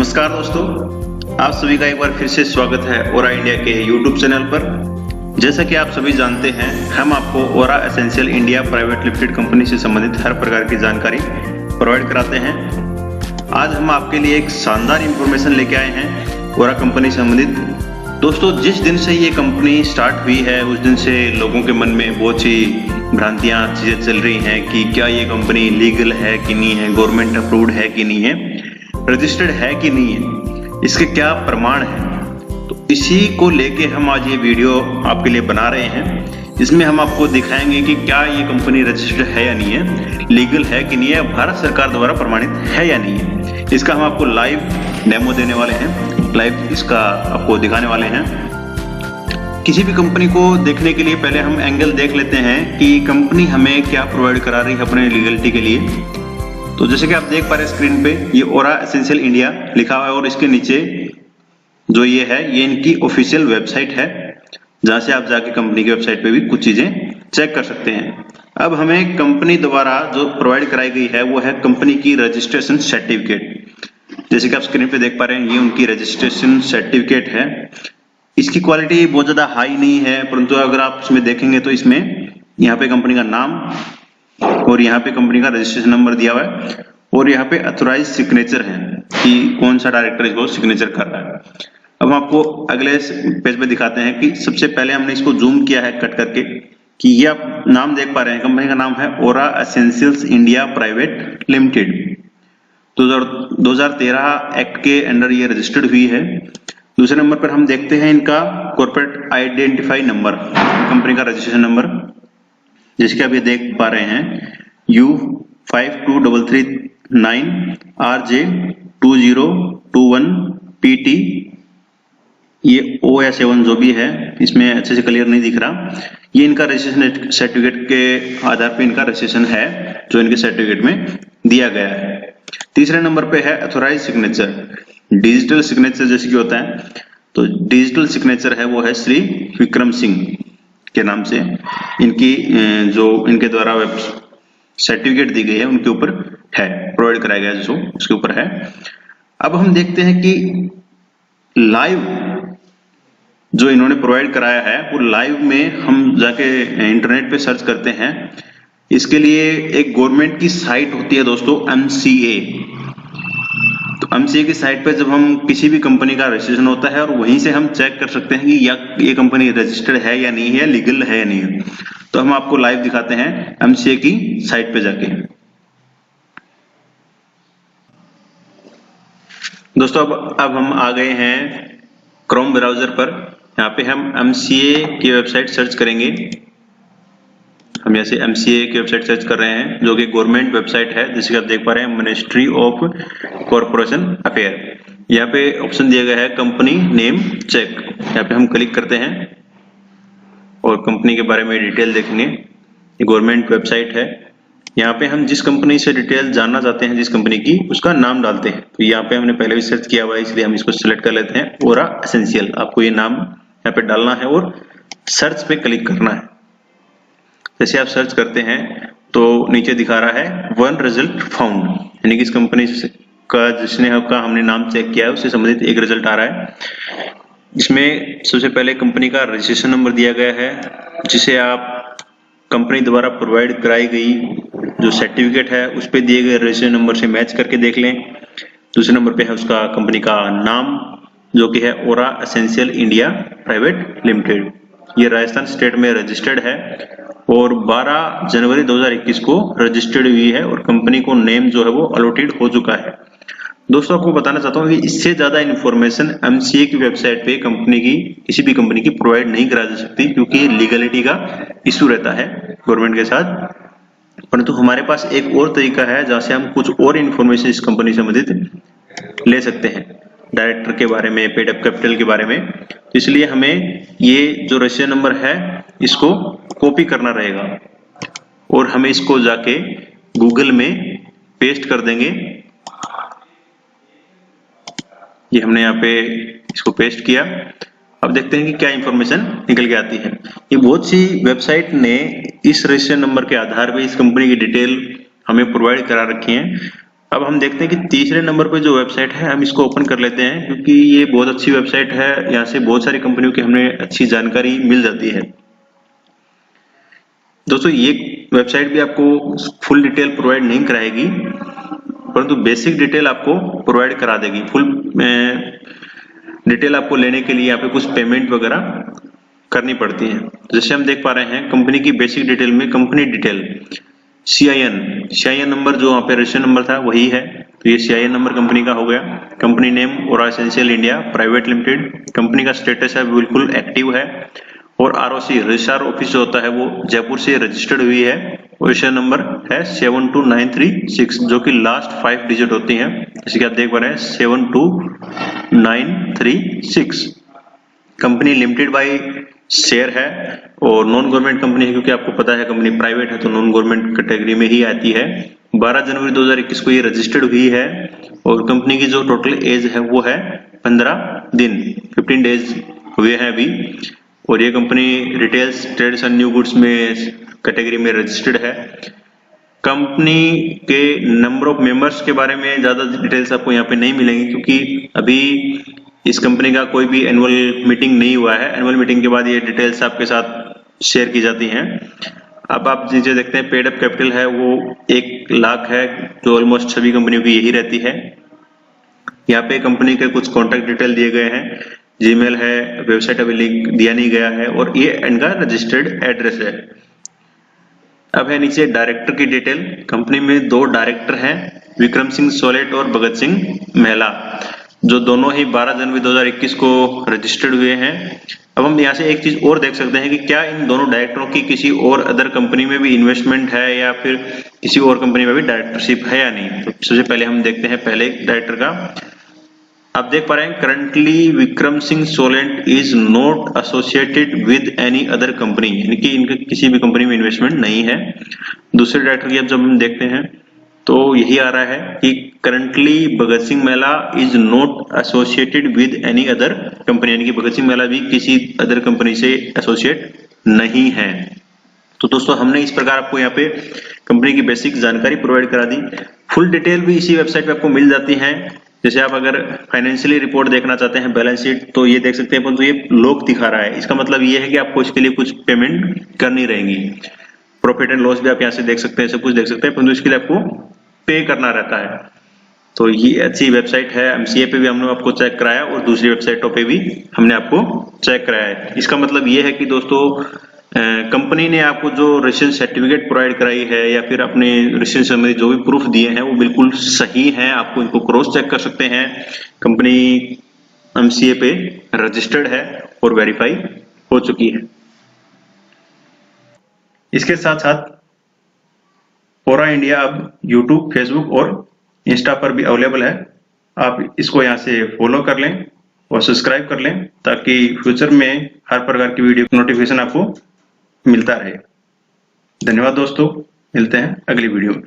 नमस्कार दोस्तों, आप सभी का एक बार फिर से स्वागत है ओरा इंडिया के YouTube चैनल पर। जैसा कि आप सभी जानते हैं, हम आपको Aura essential India private limited company से संबंधित हर प्रकार की जानकारी प्रोवाइड कराते हैं। आज हम आपके लिए एक शानदार इंफॉर्मेशन लेके आए हैं ओरा कंपनी से संबंधित। दोस्तों, जिस दिन से ये कंपनी स्टार्ट हुई है उस दिन से लोगों के मन में बहुत सी भ्रांतियां चीजें चल रही हैं कि क्या ये कंपनी लीगल है कि नहीं है, गवर्नमेंट अप्रूव्ड है कि नहीं है, रजिस्टर्ड है कि नहीं है, इसके क्या प्रमाण है। तो इसी को लेके हम आज ये वीडियो आपके लिए बना रहे हैं। इसमें हम आपको दिखाएंगे कि क्या ये कंपनी रजिस्टर्ड है या नहीं है, लीगल है कि नहीं है, भारत सरकार द्वारा प्रमाणित है या नहीं है। इसका हम आपको लाइव डेमो देने वाले हैं, लाइव इसका आपको दिखाने वाले हैं। किसी भी कंपनी को देखने के लिए पहले हम एंगल देख लेते हैं कि कंपनी हमें क्या प्रोवाइड करा रही है अपने लीगलिटी के लिए। तो जैसे कि आप देख पा रहे हैं स्क्रीन पे, ये ओरा एसेंशियल इंडिया लिखा हुआ है और इसके नीचे जो ये है ये इनकी ऑफिशियल वेबसाइट है, जहां से आप जाके कंपनी की वेबसाइट पे भी कुछ चीजें चेक कर सकते हैं। अब हमें कंपनी द्वारा जो प्रोवाइड कराई गई है वो है कंपनी की रजिस्ट्रेशन सर्टिफिकेट। जैसे कि आप स्क्रीन पे देख पा रहे हैं, ये उनकी रजिस्ट्रेशन सर्टिफिकेट है। इसकी क्वालिटी बहुत ज्यादा हाई नहीं है, परंतु अगर आप इसमें देखेंगे तो इसमें यहाँ पे कंपनी का नाम और यहाँ पे कंपनी का रजिस्ट्रेशन नंबर दिया हुआ है और यहाँ पे अथोराइज सिग्नेचर है कि कौन सा डायरेक्टर इसको सिग्नेचर कर रहा है। अब हम आपको अगले पेज पे दिखाते हैं कि सबसे पहले हमने इसको जूम किया है कट करके कि ये आप नाम देख पा रहे हैं, कंपनी का नाम है Aura Essentials India private Limited. 2013 act के अंडर ये रजिस्टर्ड हुई है। दूसरे नंबर पर हम देखते हैं इनका कॉर्पोरेट आइडेंटिफाई नंबर, कंपनी का रजिस्ट्रेशन नंबर, जैसे कि आप ये देख पा रहे हैं U52339 RJ2021PT। ये O या 7 जो भी है, इसमें अच्छे से क्लियर नहीं दिख रहा। ये इनका रजिस्ट्रेशन सर्टिफिकेट के आधार पे इनका रजिस्ट्रेशन है जो इनके सर्टिफिकेट में दिया गया है। तीसरे नंबर पे है अथोराइज सिग्नेचर, डिजिटल सिग्नेचर जैसे कि होता है। तो डिजिटल सिग्नेचर है वो है श्री विक्रम सिंह के नाम से। इनकी जो इनके द्वारा सर्टिफिकेट दी गई है उनके ऊपर है, प्रोवाइड कराया गया जो उसके ऊपर है। अब हम देखते हैं कि लाइव जो इन्होंने प्रोवाइड कराया है वो लाइव में हम जाके इंटरनेट पे सर्च करते हैं। इसके लिए एक गवर्नमेंट की साइट होती है दोस्तों, MCA। तो MCA की साइट पे जब हम किसी भी कंपनी का रजिस्ट्रेशन होता है और वहीं से हम चेक कर सकते हैं कि ये कंपनी रजिस्टर्ड है या नहीं है, लीगल है या नहीं है। तो हम आपको लाइव दिखाते हैं MCA की साइट पे जाके। दोस्तों अब हम आ गए हैं क्रोम ब्राउजर पर। यहाँ पे हम MCA की वेबसाइट सर्च करेंगे। हम यहाँ से MCA की वेबसाइट सर्च कर रहे हैं जो कि गवर्नमेंट वेबसाइट है, जैसे कि आप देख पा रहे हैं मिनिस्ट्री ऑफ कॉर्पोरेशन अफेयर। यहाँ पे ऑप्शन दिया गया है कंपनी नेम चेक। यहाँ पे हम क्लिक करते हैं और कंपनी के बारे में डिटेल देखेंगे। ये गवर्नमेंट वेबसाइट है। यहाँ पे हम जिस कंपनी से डिटेल जानना चाहते हैं, जिस कंपनी की, उसका नाम डालते हैं। तो यहाँ पे हमने पहले भी सर्च किया हुआ है, इसलिए हम इसको सिलेक्ट कर लेते हैं, ओरा एसेंशियल। आपको ये नाम यहाँ पे डालना है और सर्च पे क्लिक करना है। जैसे आप सर्च करते हैं तो नीचे दिखा रहा है वन रिजल्ट फाउंड, यानी कि इस कंपनी का जिसने आपका हमने नाम चेक किया है उससे संबंधित एक रिजल्ट आ रहा है। इसमें सबसे पहले कंपनी का रजिस्ट्रेशन नंबर दिया गया है, जिसे आप कंपनी द्वारा प्रोवाइड कराई गई जो सर्टिफिकेट है उस पे दिए गए रजिस्ट्रेशन नंबर से मैच करके देख लें। दूसरे नंबर पे है उसका कंपनी का नाम जो कि है ओरा एसेंशियल इंडिया प्राइवेट लिमिटेड। ये राजस्थान स्टेट में रजिस्टर्ड है और 12 जनवरी 2021 को रजिस्टर्ड हुई है और कंपनी को नेम जो है वो अलॉटेड हो चुका है। दोस्तों आपको बताना चाहता हूँ कि इससे ज्यादा इन्फॉर्मेशन MCA की वेबसाइट पे कंपनी की, किसी भी कंपनी की प्रोवाइड नहीं करा जा सकती, क्योंकि लीगलिटी का इशू रहता है गवर्नमेंट के साथ। परंतु हमारे पास एक और तरीका है जहाँ से हम कुछ और इन्फॉर्मेशन इस कंपनी से संबंधित ले सकते हैं, डायरेक्टर के बारे में, पेड अप कैपिटल के बारे में। तो इसलिए हमें ये जो रजिस्ट्रेशन नंबर है इसको कॉपी करना रहेगा और हमें इसको जाके गूगल में पेस्ट कर देंगे। ये हमने यहाँ पे इसको पेस्ट किया। अब देखते हैं कि क्या इंफॉर्मेशन निकल के आती है। ये बहुत सी वेबसाइट ने इस रजिस्ट्रेशन नंबर के आधार पे इस कंपनी की डिटेल हमें प्रोवाइड करा रखी है। अब हम देखते हैं कि तीसरे नंबर पे जो वेबसाइट है हम इसको ओपन कर लेते हैं, क्योंकि ये बहुत अच्छी वेबसाइट है। यहाँ से बहुत सारी कंपनियों की हमें अच्छी जानकारी मिल जाती है। दोस्तों ये वेबसाइट भी आपको फुल डिटेल प्रोवाइड नहीं कराएगी, परंतु बेसिक डिटेल आपको प्रोवाइड करा देगी। फुल डिटेल आपको लेने के लिए यहाँ पे कुछ पेमेंट वगैरह करनी पड़ती है। जैसे हम देख पा रहे हैं कंपनी की बेसिक डिटेल में कंपनी डिटेल CIN नंबर जो वहाँ पे रजिस्ट्रेशन नंबर था वही है, तो ये CIN नंबर कंपनी का हो गया। Company name Aura essential India private limited, company का स्टेटस है बिल्कुल एक्टिव है, और ROC रजिस्ट्रार ऑफिस जो होता है वो जयपुर से रजिस्टर्ड हुई है। रजिस्ट्रेशन नंबर है 72936 जो कि लास्ट 5 डिजिट होती हैं, जैसे कि आप देख पा रहे हैं 72936। कंपनी लिमिटेड बाय शेयर है और नॉन गवर्नमेंट कंपनी है, क्योंकि आपको पता है कंपनी प्राइवेट है तो नॉन गवर्नमेंट कैटेगरी में ही आती है। 12 जनवरी 2021 को ये रजिस्टर्ड हुई है और कंपनी की जो टोटल एज है वो है 15 दिन, 15 डेज हुए हैं अभी। और ये company retails trades and new goods में कैटेगरी में रजिस्टर्ड है। कंपनी के नंबर ऑफ मेंबर्स के बारे में ज्यादा डिटेल्स आपको यहाँ पे नहीं मिलेंगी, क्योंकि अभी इस कंपनी का कोई भी एनुअल मीटिंग नहीं हुआ है। एनुअल मीटिंग के बाद ये डिटेल्स आपके साथ शेयर की जाती हैं। अब आप नीचे देखते हैं पेड अप कैपिटल है वो 1 लाख है, जो ऑलमोस्ट सभी कंपनियों की यही रहती है। यहाँ पे कंपनी के कुछ कॉन्टैक्ट डिटेल दिए गए हैं, जीमेल है, वेबसाइट अभी लिंक दिया नहीं गया है, और ये इनका रजिस्टर्ड एड्रेस है। अब है नीचे डायरेक्टर की डिटेल। कंपनी में 2 डायरेक्टर हैं, विक्रम सिंह सोलेट और भगत सिंह मेहला, जो दोनों ही 12 जनवरी 2021 को रजिस्टर्ड हुए हैं। अब हम यहाँ से एक चीज और देख सकते हैं कि क्या इन दोनों डायरेक्टरों की किसी और अदर कंपनी में भी इन्वेस्टमेंट है या फिर किसी और कंपनी में भी डायरेक्टरशिप है या नहीं। तो सबसे पहले हम देखते हैं पहले डायरेक्टर का। आप देख पा रहे हैं करंटली विक्रम सिंह सोलेंट is not associated with any other company, यानी कि इनके किसी भी कंपनी में इन्वेस्टमेंट नहीं है। दूसरे डायरेक्टर की अब जब हम देखते हैं तो यही आ रहा है कि currently Bhagat Singh Mehla is not associated with any other company, यानी कि भगत सिंह मेहला भी किसी अदर कंपनी से एसोसिएट नहीं है। तो दोस्तों हमने इस प्रकार आपको यहाँ पे कंपनी की बेसिक जानकारी प्रोवाइड करा दी। फुल डिटेल भी इसी वेबसाइट पे आपको मिल जाती है। जैसे आप अगर फाइनेंशियली रिपोर्ट देखना चाहते हैं, बैलेंस शीट, तो ये देख सकते हैं, तो ये लॉक दिखा रहा है। इसका मतलब ये है कि आपको इसके लिए कुछ पेमेंट करनी रहेगी। प्रॉफिट एंड लॉस भी आप यहाँ से देख सकते हैं, सब कुछ देख सकते हैं, परंतु इसके लिए आपको पे करना रहता है। तो ये अच्छी वेबसाइट है। MCA पे भी हमने आपको चेक कराया और दूसरी वेबसाइटों पे भी हमने आपको चेक कराया है। इसका मतलब ये है कि दोस्तों कंपनी ने आपको जो रजिस्ट्रेशन सर्टिफिकेट प्रोवाइड कराई है या फिर अपने रजिस्ट्रेशन संबंधी जो भी प्रूफ दिए हैं वो बिल्कुल सही हैं। आपको इनको क्रॉस चेक कर सकते हैं। कंपनी MCA पे रजिस्टर्ड है और वेरीफाई हो चुकी है। इसके साथ साथ ओरा इंडिया अब YouTube, फेसबुक और इंस्टा पर भी अवेलेबल है। आप इसको यहाँ से फॉलो कर लें और सब्सक्राइब कर लें, ताकि फ्यूचर में हर प्रकार की वीडियो नोटिफिकेशन आपको मिलता रहे। धन्यवाद दोस्तों, मिलते हैं अगली वीडियो में।